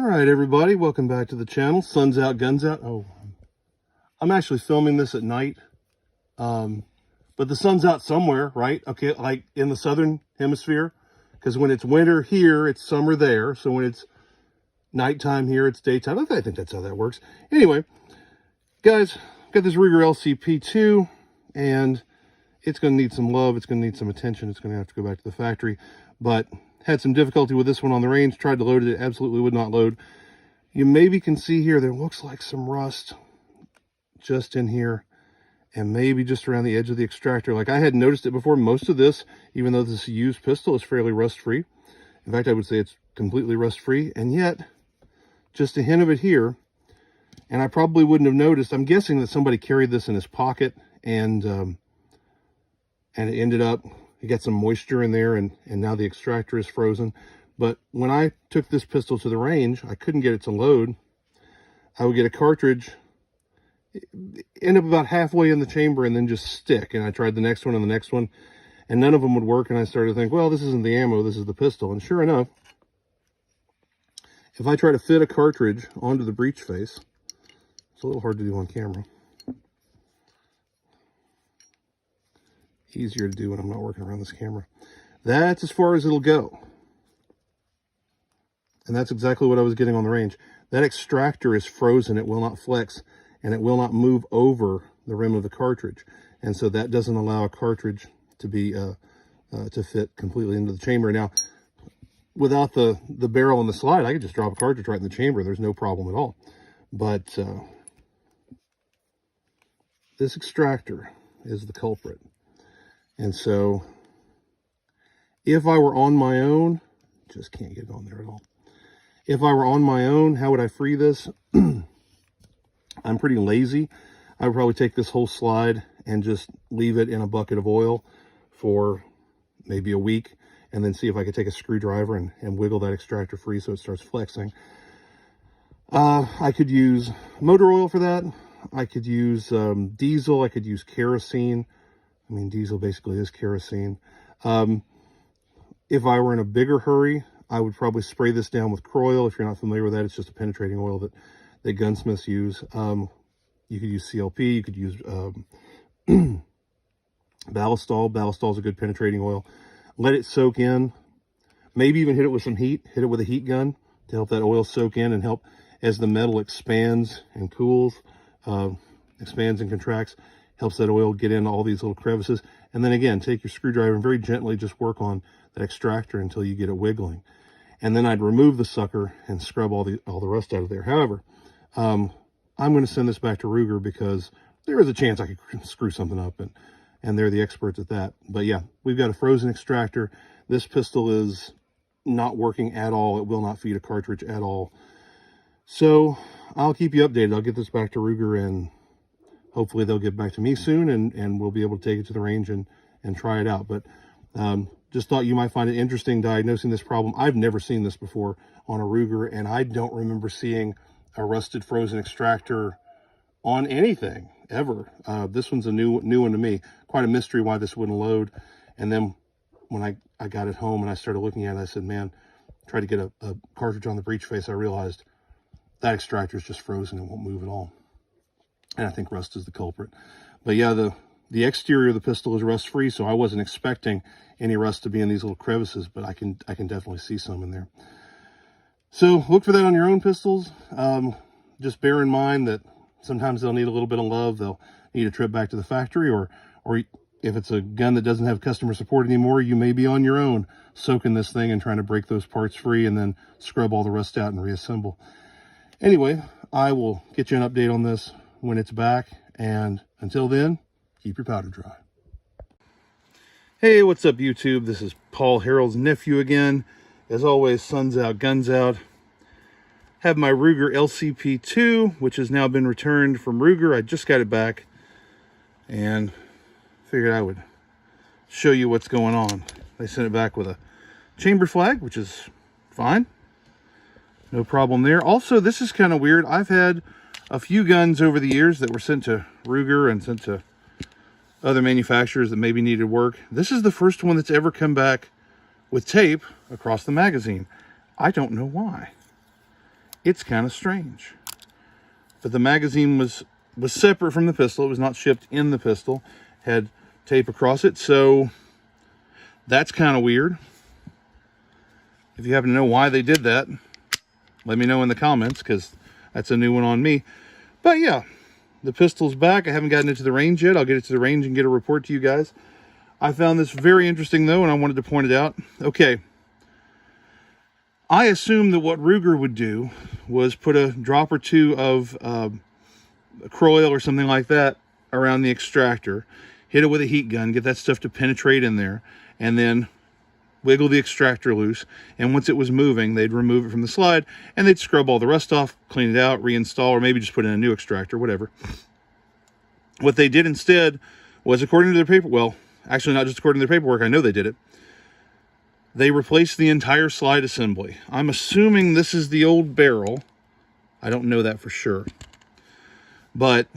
All right, everybody, welcome back to the channel. Sun's out, guns out. Oh, I'm actually filming this at night, but the sun's out somewhere, right? Okay, like in the southern hemisphere, because when it's winter here, it's summer there. So when it's nighttime here, it's daytime. I think that's how that works. Anyway, guys, got this Ruger LCP 2, and it's going to need some love. It's going to need some attention. It's going to have to go back to the factory, but had some difficulty with this one on the range. Tried to load it. It absolutely would not load. You maybe can see here, there looks like some rust just in here and maybe just around the edge of the extractor. Like I hadn't noticed it before. Most of this, even though this is a used pistol, is fairly rust-free. In fact, I would say it's completely rust-free. And yet, just a hint of it here, and I probably wouldn't have noticed. I'm guessing that somebody carried this in his pocket and it ended up, you got some moisture in there, and now the extractor is frozen. But when I took this pistol to the range, I couldn't get it to load. I would get a cartridge, end up about halfway in the chamber, and then just stick. And I tried the next one and the next one, and none of them would work. And I started to think, well, this isn't the ammo, this is the pistol. And sure enough, if I try to fit a cartridge onto the breech face, it's a little hard to do on camera. Easier to do when I'm not working around this camera. That's as far as it'll go. And that's exactly what I was getting on the range. That extractor is frozen. It will not flex, and it will not move over the rim of the cartridge. And so that doesn't allow a cartridge to be to fit completely into the chamber. Now, without the barrel and the slide, I could just drop a cartridge right in the chamber. There's no problem at all. But this extractor is the culprit. And so if I were on my own, just can't get it on there at all. If I were on my own, how would I free this? I'm pretty lazy. I would probably take this whole slide and just leave it in a bucket of oil for maybe a week, and then see if I could take a screwdriver and wiggle that extractor free so it starts flexing. I could use motor oil for that. I could use diesel. I could use kerosene. I mean, diesel basically is kerosene. If I were in a bigger hurry, I would probably spray this down with Croil. If you're not familiar with that, it's just a penetrating oil that gunsmiths use. You could use CLP. You could use Ballistol. Ballistol is a good penetrating oil. Let it soak in. Maybe even hit it with some heat. Hit it with a heat gun to help that oil soak in and help as the metal expands and cools, expands and contracts. Helps that oil get in all these little crevices. And then again, take your screwdriver and very gently just work on that extractor until you get it wiggling. And then I'd remove the sucker and scrub all the rust out of there. However, I'm going to send this back to Ruger because there is a chance I could screw something up, and they're the experts at that. But yeah, we've got a frozen extractor. This pistol is not working at all. It will not feed a cartridge at all. So I'll keep you updated. I'll get this back to Ruger, and hopefully they'll get back to me soon, and we'll be able to take it to the range and try it out. But just thought you might find it interesting diagnosing this problem. I've never seen this before on a Ruger, and I don't remember seeing a rusted frozen extractor on anything ever. This one's a new one to me. Quite a mystery why this wouldn't load. And then when I got it home and I started looking at it, I said, man, tried to get a cartridge on the breech face. I realized that extractor is just frozen and won't move at all. And I think rust is the culprit. But yeah, the exterior of the pistol is rust-free, so I wasn't expecting any rust to be in these little crevices, but I can definitely see some in there. So look for that on your own pistols. Just bear in mind that sometimes they'll need a little bit of love. They'll need a trip back to the factory, or if it's a gun that doesn't have customer support anymore, you may be on your own soaking this thing and trying to break those parts free and then scrub all the rust out and reassemble. Anyway, I will get you an update on this when it's back, and until then, keep your powder dry. Hey, what's up, YouTube? This is Paul Harold's nephew again. As always, sun's out, guns out. Have my Ruger LCP 2, which has now been returned from Ruger. I just got it back and figured I would show you what's going on. They sent it back with a chamber flag, which is fine. No problem there. Also, this is kind of weird. I've had a few guns over the years that were sent to Ruger and sent to other manufacturers that maybe needed work. This is the first one that's ever come back with tape across the magazine. I don't know why. it's kind of strange. But the magazine was separate from the pistol. It was not shipped in the pistol. Had tape across it, so that's kind of weird. If you happen to know why they did that, let me know in the comments, because that's a new one on me. But yeah, the pistol's back. I haven't gotten it to the range yet. I'll get it to the range and get a report to you guys. I found this very interesting though, and I wanted to point it out. Okay, I assumed that what Ruger would do was put a drop or two of Croil or something like that around the extractor, hit it with a heat gun, get that stuff to penetrate in there, and then wiggle the extractor loose. And once it was moving, they'd remove it from the slide and they'd scrub all the rust off, clean it out, reinstall, or maybe just put in a new extractor, whatever. What they did instead was, according to their paper, well, actually not just according to their paperwork, I know they did it, they replaced the entire slide assembly. I'm assuming this is the old barrel. I don't know that for sure. But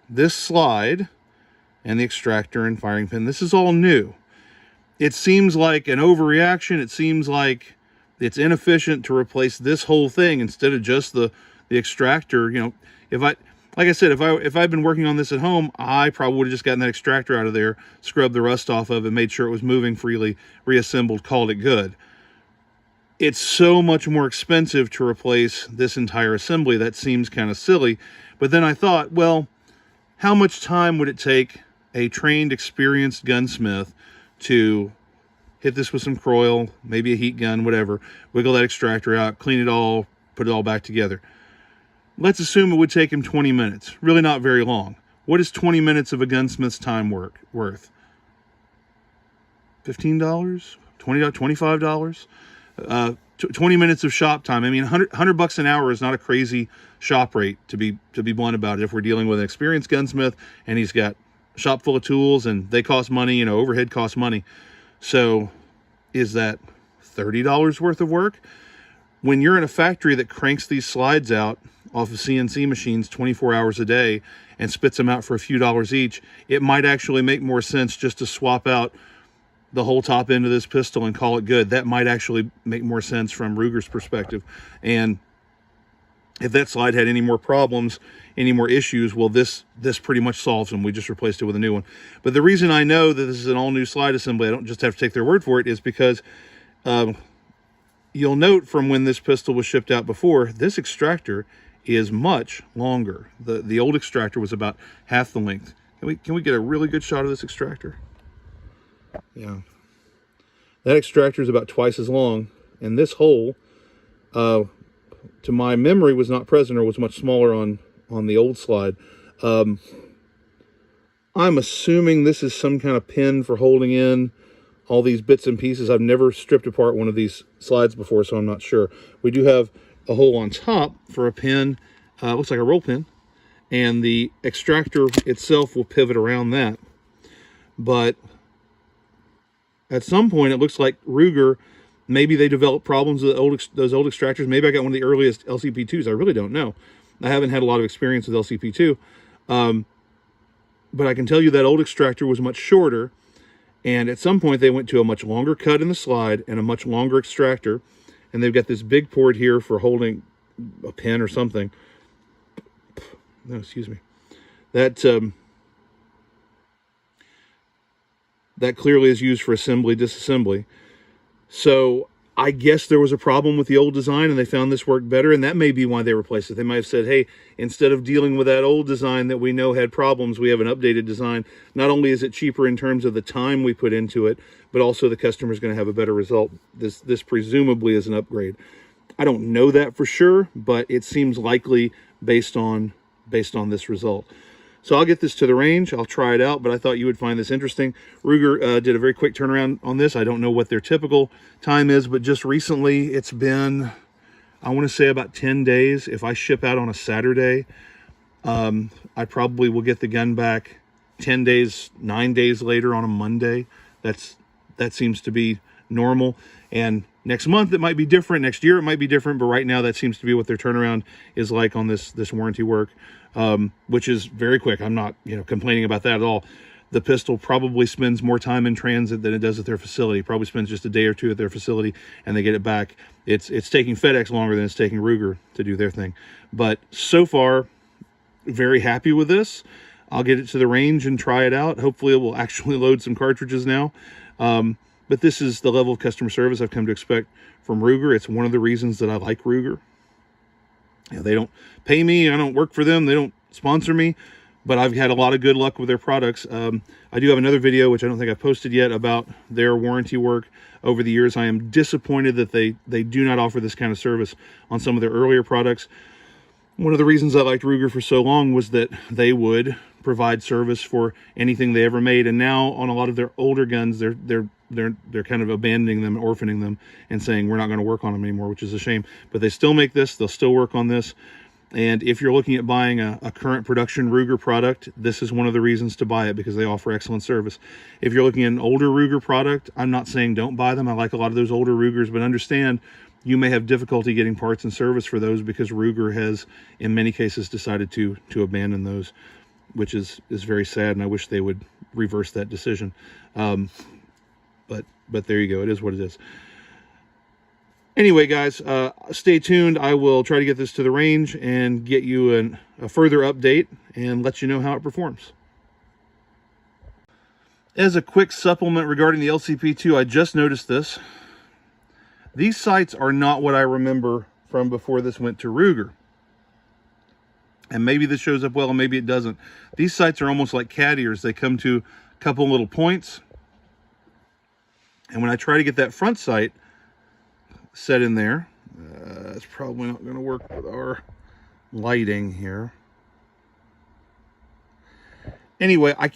this slide and the extractor and firing pin, this is all new. It seems like an overreaction. It seems like it's inefficient to replace this whole thing instead of just the extractor. You know, like I said, if I'd been working on this at home, I probably would have just gotten that extractor out of there, scrubbed the rust off of it, made sure it was moving freely, reassembled, called it good. It's so much more expensive to replace this entire assembly. That seems kind of silly. But then I thought, well, how much time would it take a trained, experienced gunsmith to hit this with some Croil, maybe a heat gun, whatever, wiggle that extractor out, clean it all, put it all back together? Let's assume it would take him 20 minutes. Really not very long. What is 20 minutes of a gunsmith's time worth? $15? $20? $25? 20 minutes of shop time. I mean, $100 an hour is not a crazy shop rate, to be blunt about it. If we're dealing with an experienced gunsmith and he's got a shop full of tools and they cost money, you know, overhead costs money. So is that $30 worth of work? When you're in a factory that cranks these slides out off of CNC machines 24 hours a day and spits them out for a few dollars each, it might actually make more sense just to swap out the whole top end of this pistol and call it good. That might actually make more sense from Ruger's perspective. And if that slide had any more problems, any more issues, well, this pretty much solves them. We just replaced it with a new one. But the reason I know that this is an all-new slide assembly, I don't just have to take their word for it, is because you'll note from when this pistol was shipped out before, this extractor is much longer. The old extractor was about half the length. Can we get a really good shot of this extractor? Yeah. That extractor is about twice as long, and this hole, to my memory, was not present or was much smaller on the old slide. I'm assuming this is some kind of pin for holding in all these bits and pieces. I've never stripped apart one of these slides before, so I'm not sure. We do have a hole on top for a pin, looks like a roll pin, and the extractor itself will pivot around that. But at some point, it looks like Ruger, maybe they developed problems with those old extractors. Maybe I got one of the earliest LCP2s. I really don't know. I haven't had a lot of experience with LCP2. But I can tell you that old extractor was much shorter. And at some point, they went to a much longer cut in the slide and a much longer extractor. And they've got this big port here for holding a pen or something. No, excuse me. That clearly is used for assembly, disassembly. So I guess there was a problem with the old design and they found this worked better, and that may be why they replaced it. They might have said, hey, instead of dealing with that old design that we know had problems, we have an updated design. Not only is it cheaper in terms of the time we put into it, but also the customer's going to have a better result. This presumably is an upgrade. I don't know that for sure, but it seems likely based on this result. So I'll get this to the range. I'll try it out, but I thought you would find this interesting. Ruger did a very quick turnaround on this. I don't know what their typical time is, but just recently it's been, I want to say about 10 days. If I ship out on a Saturday, I probably will get the gun back 10 days, 9 days later on a Monday. That seems to be normal. And next month it might be different. Next year it might be different, but right now that seems to be what their turnaround is like on this warranty work. Which is very quick. I'm not, complaining about that at all. the pistol probably spends more time in transit than it does at their facility. Probably spends just a day or two at their facility and they get it back. It's taking FedEx longer than it's taking Ruger to do their thing. But so far, very happy with this. I'll get it to the range and try it out. Hopefully it will actually load some cartridges now. But this is the level of customer service I've come to expect from Ruger. It's one of the reasons that I like Ruger. You know, they don't pay me. I don't work for them. They don't sponsor me. But I've had a lot of good luck with their products. I do have another video, which I don't think I've posted yet, about their warranty work over the years. I am disappointed that they do not offer this kind of service on some of their earlier products. One of the reasons I liked Ruger for so long was that they would provide service for anything they ever made. And now on a lot of their older guns, they're kind of abandoning them, orphaning them, and saying we're not going to work on them anymore, which is a shame. But they still make this. They'll still work on this. And if you're looking at buying a current production Ruger product, this is one of the reasons to buy it, because they offer excellent service. If you're looking at an older Ruger product, I'm not saying don't buy them. I like a lot of those older Rugers, but understand you may have difficulty getting parts and service for those because Ruger has, in many cases, decided to abandon those, which is very sad, and I wish they would reverse that decision. But there you go. It is what it is. Anyway, guys, stay tuned. I will try to get this to the range and get you a further update and let you know how it performs. As a quick supplement regarding the LCP2, I just noticed this. These sights are not what I remember from before this went to Ruger. And maybe this shows up well and maybe it doesn't. These sights are almost like cat ears. They come to a couple little points. And when I try to get that front sight set in there, it's probably not going to work with our lighting here. Anyway, I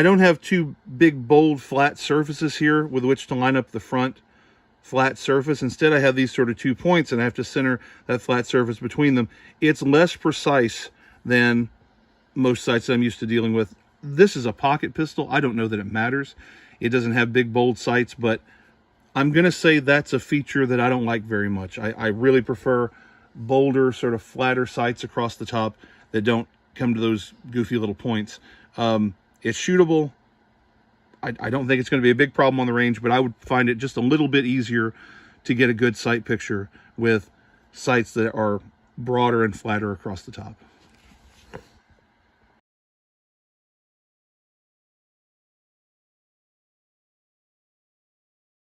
don't have two big, bold, flat surfaces here with which to line up the front flat surface. Instead, I have these sort of 2 points, and I have to center that flat surface between them. It's less precise than most sights I'm used to dealing with. This is a pocket pistol. I don't know that it matters. It doesn't have big, bold sights, but I'm going to say that's a feature that I don't like very much. I really prefer bolder, sort of flatter sights across the top that don't come to those goofy little points. It's shootable. I don't think it's going to be a big problem on the range, but I would find it just a little bit easier to get a good sight picture with sights that are broader and flatter across the top.